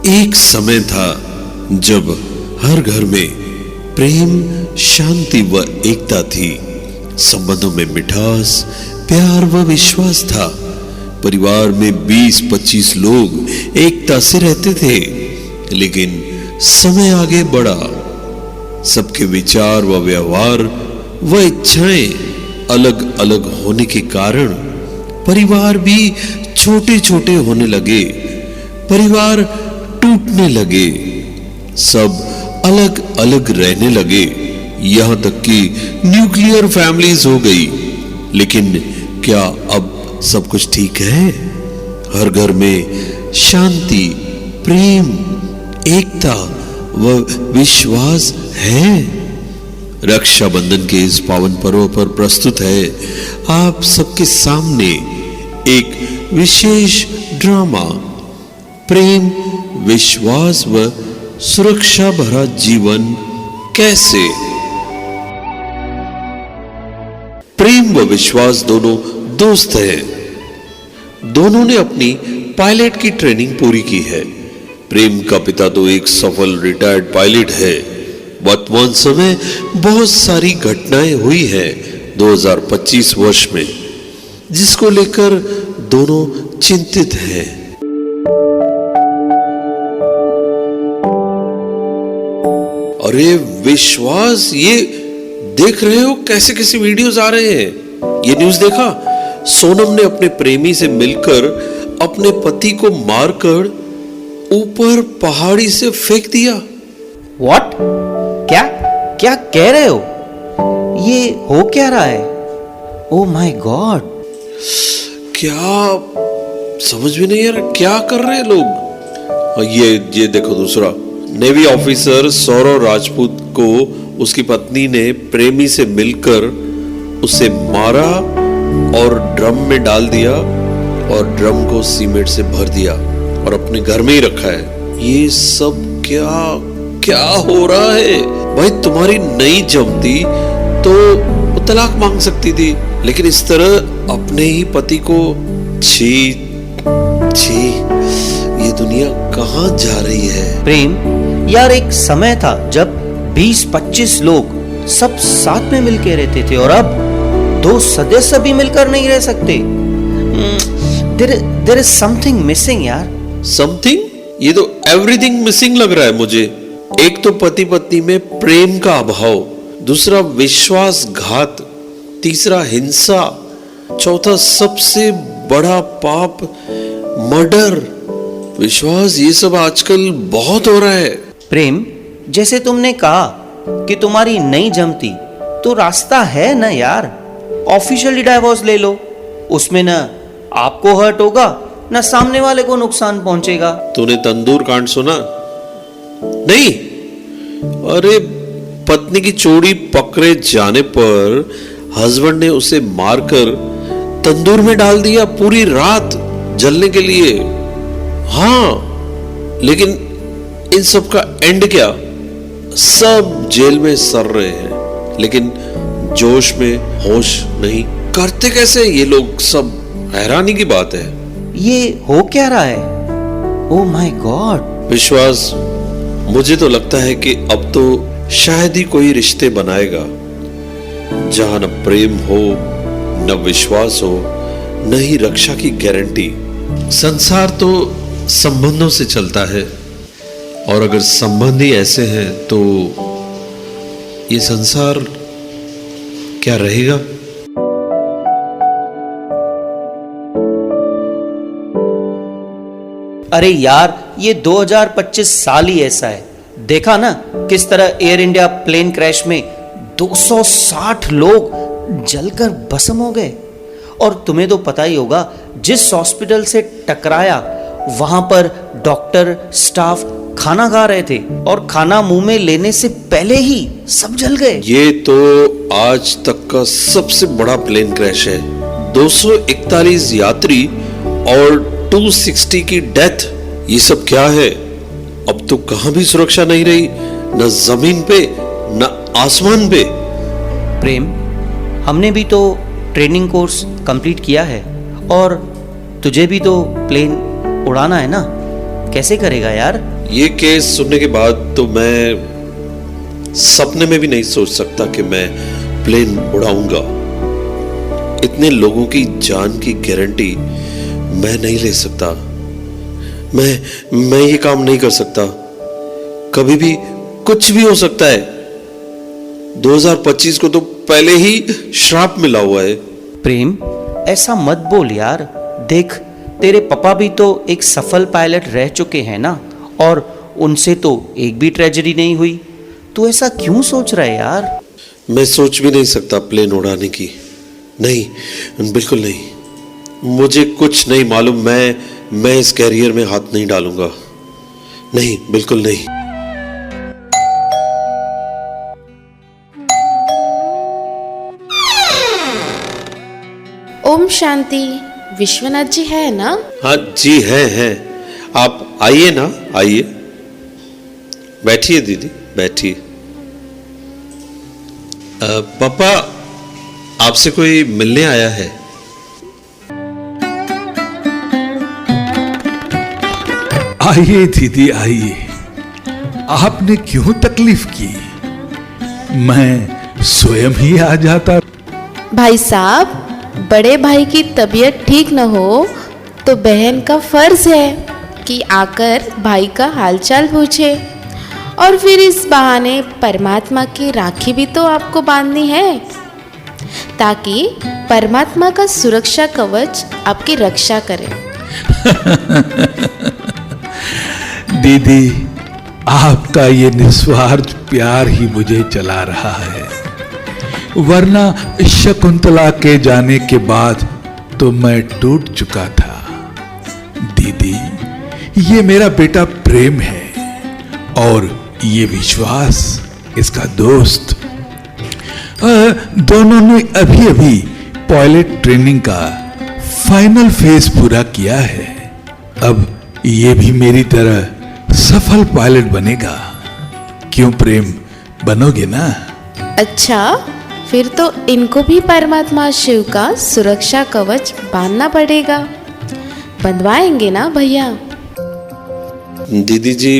एक समय था जब हर घर में प्रेम, शांति व एकता थी। संबंधों में मिठास, प्यार व विश्वास था। परिवार में 20-25 लोग एकता से रहते थे। लेकिन समय आगे बढ़ा। सबके विचार व व्यवहार व इच्छाएं अलग अलग होने के कारण परिवार भी छोटे छोटे होने लगे। परिवार टूटने लगे। सब अलग अलग रहने लगे। यहां तक कि न्यूक्लियर फैमिलीज हो गई। लेकिन क्या अब सब कुछ ठीक है? हर घर में शांति, प्रेम, एकता व विश्वास है। रक्षाबंधन के इस पावन पर्व पर प्रस्तुत है आप सबके सामने एक विशेष ड्रामा, प्रेम, विश्वास व सुरक्षा भरा जीवन कैसे। प्रेम व विश्वास दोनों दोस्त हैं। दोनों ने अपनी पायलट की ट्रेनिंग पूरी की है। प्रेम का पिता तो एक सफल रिटायर्ड पायलट है। वर्तमान समय बहुत सारी घटनाएं हुई हैं 2025 वर्ष में, जिसको लेकर दोनों चिंतित हैं। अरे विश्वास, ये देख रहे हो कैसे कैसे वीडियोस आ रहे हैं? ये न्यूज़ देखा? सोनम ने अपने प्रेमी से मिलकर अपने पति को मारकर ऊपर पहाड़ी से फेंक दिया। What? क्या क्या कह रहे हो? ये हो क्या रहा है? Oh my God! क्या समझ में नहीं आ रहा, क्या कर रहे हैं लोग? और ये देखो दूसरा, नेवी ऑफिसर सौरव राजपूत को उसकी पत्नी ने प्रेमी से मिलकर उसे मारा और ड्रम में डाल दिया और ड्रम को सीमेंट से भर दिया और अपने घर में ही रखा है। ये सब क्या क्या हो रहा है? भाई तुम्हारी नहीं जमती तो वो तलाक मांग सकती थी, लेकिन इस तरह अपने ही पति को। छी छी, ये दुनिया कहाँ जा रही है? प्रेम, यार एक समय था जब 20-25 लोग सब साथ में मिलकर रहते थे और अब 2 सदस्य भी मिलकर नहीं रह सकते। There is something missing यार। समथिंग? ये तो एवरीथिंग मिसिंग लग रहा है मुझे। एक तो पति पत्नी में प्रेम का अभाव, दूसरा विश्वासघात, तीसरा हिंसा, चौथा सबसे बड़ा पाप मर्डर। विश्वास, ये सब आजकल बहुत हो रहा है। प्रेम, जैसे तुमने कहा कि तुम्हारी नहीं जमती, तो रास्ता है ना यार, ऑफिशियली डाइवोर्स ले लो। उसमें ना आपको हर्ट होगा ना सामने वाले को नुकसान पहुंचेगा। तूने तंदूर कांड सुना? नहीं? अरे पत्नी की चोरी पकड़े जाने पर हस्बैंड ने उसे मारकर तंदूर में डाल दिया पूरी रात जलने के लिए। हाँ, लेकिन इन सब का एंड क्या? सब जेल में सड़ रहे हैं, लेकिन जोश में होश नहीं। करते कैसे ये लोग? सब हैरानी की बात है। ये हो क्या रहा है? Oh my God. विश्वास, मुझे तो लगता है कि अब तो शायद ही कोई रिश्ते बनाएगा जहां न प्रेम हो, न विश्वास हो, न ही रक्षा की गारंटी। संसार तो संबंधों से चलता है, और अगर संबंध ही ऐसे हैं तो ये संसार क्या रहेगा? अरे यार, ये 2025 साल ही ऐसा है। देखा ना किस तरह एयर इंडिया प्लेन क्रैश में 260 लोग जलकर भस्म हो गए। और तुम्हें तो पता ही होगा, जिस हॉस्पिटल से टकराया वहां पर डॉक्टर, स्टाफ खाना खा रहे थे और खाना मुंह में लेने से पहले ही सब जल गए। ये तो आज तक का सबसे बड़ा प्लेन क्रैश है। 241 यात्री और 260 की डेथ। ये सब क्या है? अब तो कहां भी सुरक्षा नहीं रही, न जमीन पे न आसमान पे। प्रेम, हमने भी तो ट्रेनिंग कोर्स कंप्लीट किया है और तुझे भी तो प्लेन उड़ाना है ना। कैसे करेगा यार? ये केस सुनने के बाद तो मैं सपने में भी नहीं सोच सकता कि मैं प्लेन उड़ाऊंगा। इतने लोगों की जान की गारंटी मैं नहीं ले सकता। मैं ये काम नहीं कर सकता। कभी भी कुछ भी हो सकता है। 2025 को तो पहले ही श्राप मिला हुआ है। प्रेम, ऐसा मत बोल यार। देख, तेरे पापा भी तो एक सफल पायलट रह चुके हैं ना, और उनसे तो एक भी ट्रेजेडी नहीं हुई। तू ऐसा क्यों सोच रहा है यार? मैं सोच भी नहीं सकता प्लेन उड़ाने की। नहीं, बिल्कुल नहीं। मुझे कुछ नहीं मालूम। मैं इस कैरियर में हाथ नहीं डालूंगा। नहीं, बिल्कुल नहीं। ओम शांति। विश्वनाथ जी है ना? हाँ जी, हैं। आप आइए ना, आइए। बैठिए दीदी, बैठिए। पापा, आपसे कोई मिलने आया है। आइए दीदी, आइए। आपने क्यों तकलीफ की? मैं स्वयं ही आ जाता। भाई साहब, बड़े भाई की तबीयत ठीक न हो तो बहन का फर्ज है कि आकर भाई का हालचाल पूछे, और फिर इस बहाने परमात्मा की राखी भी तो आपको बांधनी है, ताकि परमात्मा का सुरक्षा कवच आपकी रक्षा करे। दीदी, आपका ये निस्वार्थ प्यार ही मुझे चला रहा है, वरना शकुंतला के जाने के बाद तो मैं टूट चुका था। दीदी, ये मेरा बेटा प्रेम है, और ये विश्वास इसका दोस्त। दोनों ने अभी अभी पायलट ट्रेनिंग का फाइनल फेज पूरा किया है। अब ये भी मेरी तरह सफल पायलट बनेगा। क्यों प्रेम, बनोगे ना? अच्छा, फिर तो इनको भी परमात्मा शिव का सुरक्षा कवच बांधना पड़ेगा। बंधवाएंगे ना भैया? दीदी जी,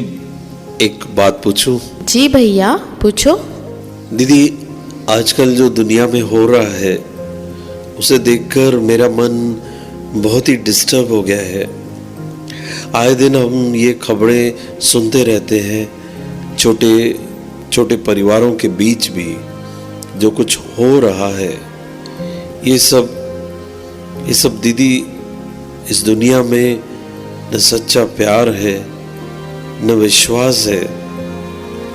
एक बात पूछूं? जी भैया, पूछो। दीदी, आजकल जो दुनिया में हो रहा है उसे देखकर मेरा मन बहुत ही डिस्टर्ब हो गया है। आए दिन हम ये खबरें सुनते रहते हैं। छोटे छोटे परिवारों के बीच भी जो कुछ हो रहा है, ये सब दीदी, इस दुनिया में न सच्चा प्यार है, न विश्वास है,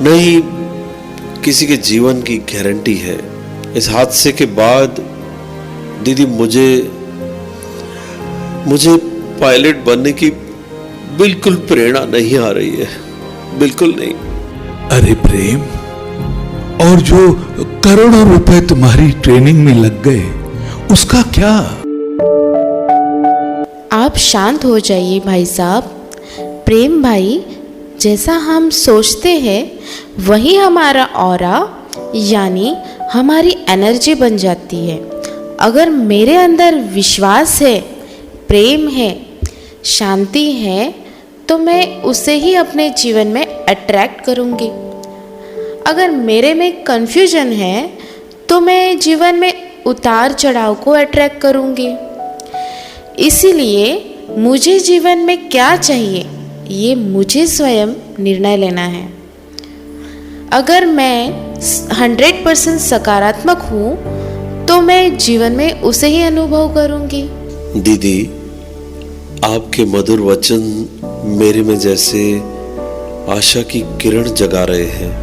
न ही किसी के जीवन की गारंटी है। इस हादसे के बाद दीदी, मुझे पायलट बनने की बिल्कुल प्रेरणा नहीं आ रही है, बिल्कुल नहीं। अरे प्रेम, और जो करोड़ों रुपए तुम्हारी ट्रेनिंग में लग गए, उसका क्या? आप शांत हो जाइए भाई साहब। प्रेम भाई, जैसा हम सोचते हैं वही हमारा ऑरा यानी हमारी एनर्जी बन जाती है। अगर मेरे अंदर विश्वास है, प्रेम है, शांति है, तो मैं उसे ही अपने जीवन में अट्रैक्ट करूँगी। अगर मेरे में कन्फ्यूजन है तो मैं जीवन में उतार चढ़ाव को अट्रैक्ट करूँगी। इसीलिए मुझे जीवन में क्या चाहिए, ये मुझे स्वयं निर्णय लेना है। अगर मैं 100% सकारात्मक हूँ तो मैं जीवन में उसे ही अनुभव करूँगी। दीदी, आपके मधुर वचन मेरे में जैसे आशा की किरण जगा रहे हैं।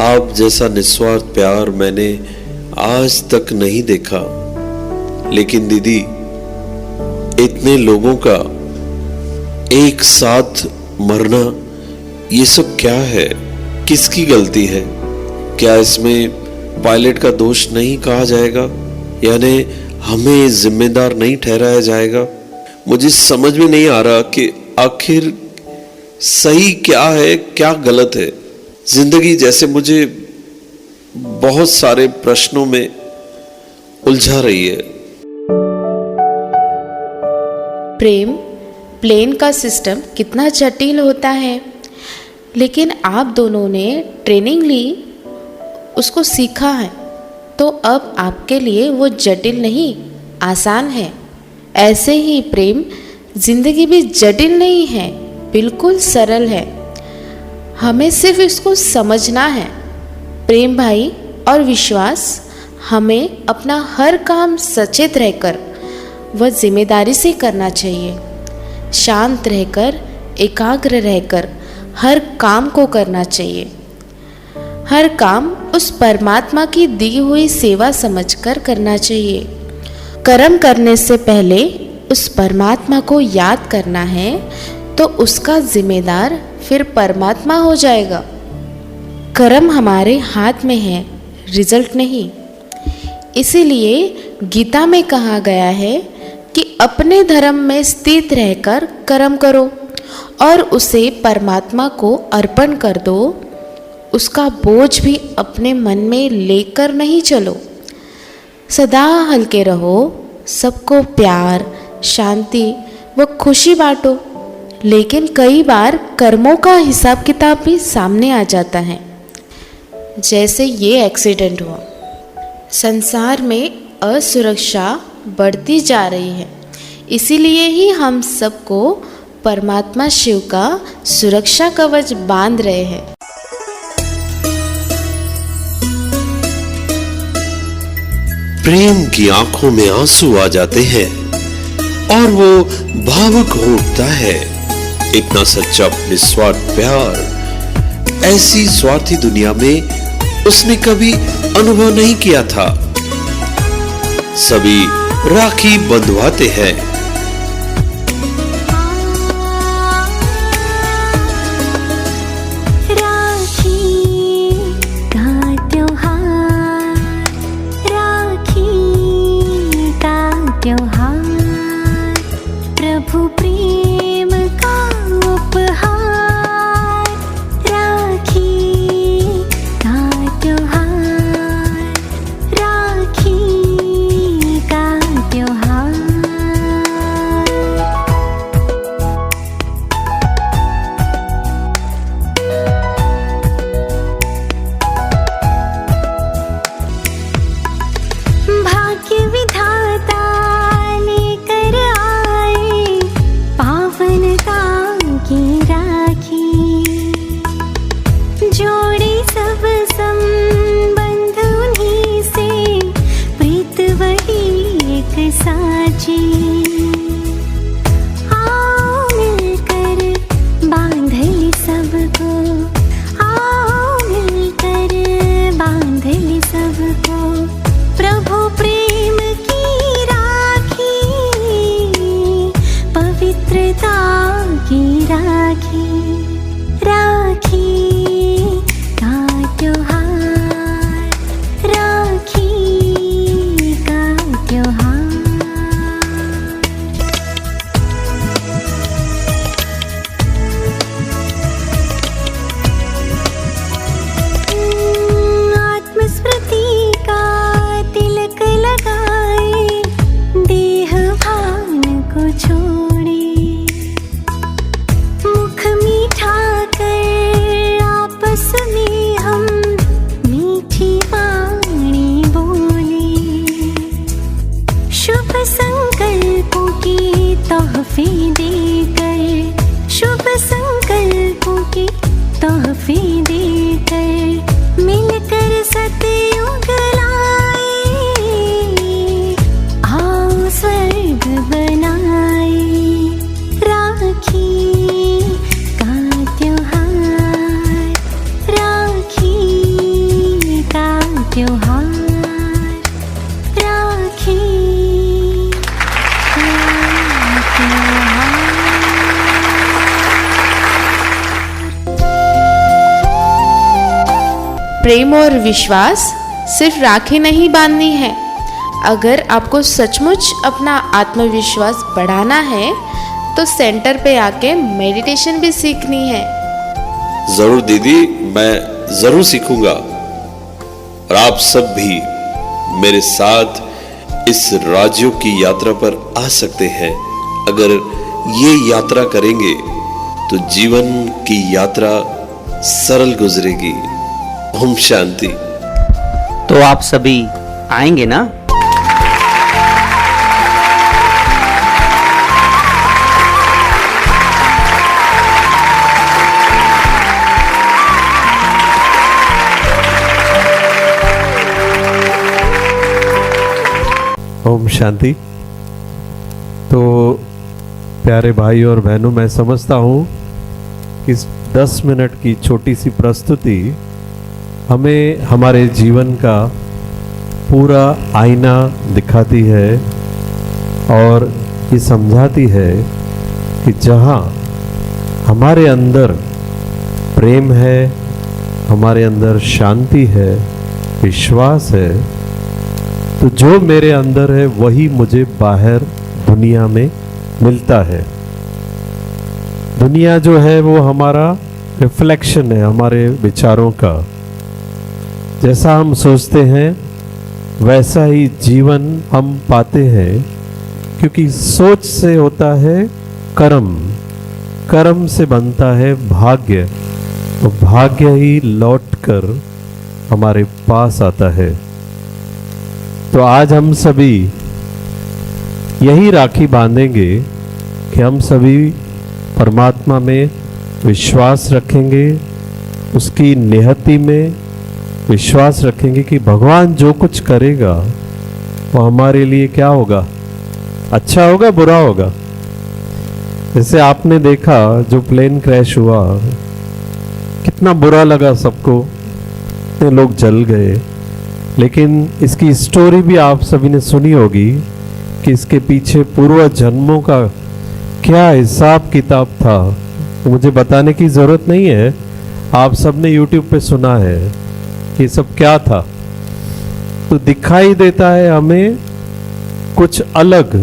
आप जैसा निस्वार्थ प्यार मैंने आज तक नहीं देखा। लेकिन दीदी, इतने लोगों का एक साथ मरना, ये सब क्या है? किसकी गलती है? क्या इसमें पायलट का दोष नहीं कहा जाएगा? यानी हमें जिम्मेदार नहीं ठहराया जाएगा? मुझे समझ में नहीं आ रहा कि आखिर सही क्या है, क्या गलत है। जिंदगी जैसे मुझे बहुत सारे प्रश्नों में उलझा रही है। प्रेम, प्लेन का सिस्टम कितना जटिल होता है, लेकिन आप दोनों ने ट्रेनिंग ली, उसको सीखा है, तो अब आपके लिए वो जटिल नहीं, आसान है। ऐसे ही प्रेम जिंदगी भी जटिल नहीं है, बिल्कुल सरल है। हमें सिर्फ इसको समझना है। प्रेम भाई और विश्वास, हमें अपना हर काम सचेत रहकर व जिम्मेदारी से करना चाहिए। शांत रहकर, एकाग्र रहकर हर काम को करना चाहिए। हर काम उस परमात्मा की दी हुई सेवा समझकर करना चाहिए। कर्म करने से पहले उस परमात्मा को याद करना है, तो उसका जिम्मेदार फिर परमात्मा हो जाएगा। कर्म हमारे हाथ में है, रिजल्ट नहीं। इसीलिए गीता में कहा गया है कि अपने धर्म में स्थित रहकर कर्म करो और उसे परमात्मा को अर्पण कर दो। उसका बोझ भी अपने मन में लेकर नहीं चलो। सदा हल्के रहो, सबको प्यार, शांति व खुशी बांटो। लेकिन कई बार कर्मों का हिसाब किताब भी सामने आ जाता है। जैसे ये एक्सीडेंट हुआ, संसार में असुरक्षा बढ़ती जा रही है। इसीलिए ही हम सबको परमात्मा शिव का सुरक्षा कवच बांध रहे हैं। प्रेम की आंखों में आंसू आ जाते हैं और वो भावुक हो उठता है। इतना सच्चा निस्वार्थ प्यार ऐसी स्वार्थी दुनिया में उसने कभी अनुभव नहीं किया था। सभी राखी बंधवाते हैं, प्रभु प्रेम का उपहार, राखी का त्योहार, राखी का त्योहार। भाग्य विधाता लेकर आए पावनता की राखी, जोड़ी सब संबंध उन्हीं से, प्रीत वही एक साची। आओ मिलकर बांधली सबको, आओ मिलकर बांधली सबको, प्रभु प्रेम की राखी, पवित्रता की राखी, राखी का त्योहार, राखी का त्योहार। आत्मस्मृति का तिलक लगाए, देह भान को छोड़े, मुख मीठा कर आपस में हम मीठी वाणी बोले, शुभ संकल्पों की तोहफे देकर, शुभ संकल्पों की तोहफे देकर, मिलकर सतयुग लाए, आओ स्वर्ग बनाए, राखी का त्योहार, राखी का त्योहार, राखी का त्योहार। प्रेम और विश्वास सिर्फ राखी नहीं बांधनी है। अगर आपको सचमुच अपना आत्मविश्वास बढ़ाना है तो सेंटर पे आके मेडिटेशन भी सीखनी है। जरूर दीदी, मैं जरूर सीखूंगा। और आप सब भी मेरे साथ इस राज्यों की यात्रा पर आ सकते हैं। अगर ये यात्रा करेंगे तो जीवन की यात्रा सरल गुजरेगी। ओम शांति। तो आप सभी आएंगे ना? ओम शांति। तो प्यारे भाई और बहनों, मैं समझता हूँ इस 10 मिनट की छोटी सी प्रस्तुति हमें हमारे जीवन का पूरा आईना दिखाती है और ये समझाती है कि जहाँ हमारे अंदर प्रेम है, हमारे अंदर शांति है, विश्वास है, तो जो मेरे अंदर है वही मुझे बाहर दुनिया में मिलता है। दुनिया जो है वो हमारा रिफ्लेक्शन है हमारे विचारों का। जैसा हम सोचते हैं वैसा ही जीवन हम पाते हैं, क्योंकि सोच से होता है कर्म, कर्म से बनता है भाग्य, तो भाग्य ही लौटकर हमारे पास आता है। तो आज हम सभी यही राखी बांधेंगे कि हम सभी परमात्मा में विश्वास रखेंगे, उसकी नियति में विश्वास रखेंगे कि भगवान जो कुछ करेगा वो हमारे लिए क्या होगा, अच्छा होगा, बुरा होगा। जैसे आपने देखा जो प्लेन क्रैश हुआ, कितना बुरा लगा सबको, कितने लोग जल गए, लेकिन इसकी स्टोरी भी आप सभी ने सुनी होगी कि इसके पीछे पूर्व जन्मों का क्या हिसाब किताब था। मुझे बताने की ज़रूरत नहीं है, आप सब ने YouTube पे सुना है ये सब क्या था। तो दिखाई देता है हमें कुछ अलग,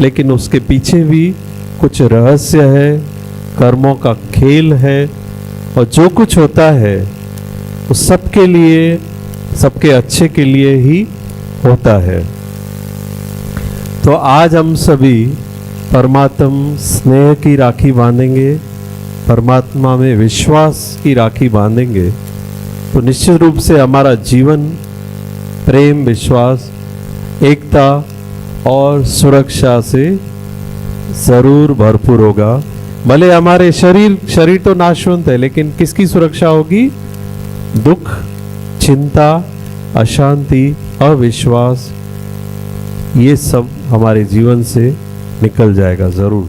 लेकिन उसके पीछे भी कुछ रहस्य है, कर्मों का खेल है, और जो कुछ होता है वो सबके लिए, सबके अच्छे के लिए ही होता है। तो आज हम सभी परमात्म स्नेह की राखी बांधेंगे, परमात्मा में विश्वास की राखी बांधेंगे, तो निश्चित रूप से हमारा जीवन प्रेम, विश्वास, एकता और सुरक्षा से ज़रूर भरपूर होगा। भले हमारे शरीर तो नाशवंत है, लेकिन किसकी सुरक्षा होगी? दुख, चिंता, अशांति, अविश्वास, ये सब हमारे जीवन से निकल जाएगा ज़रूर।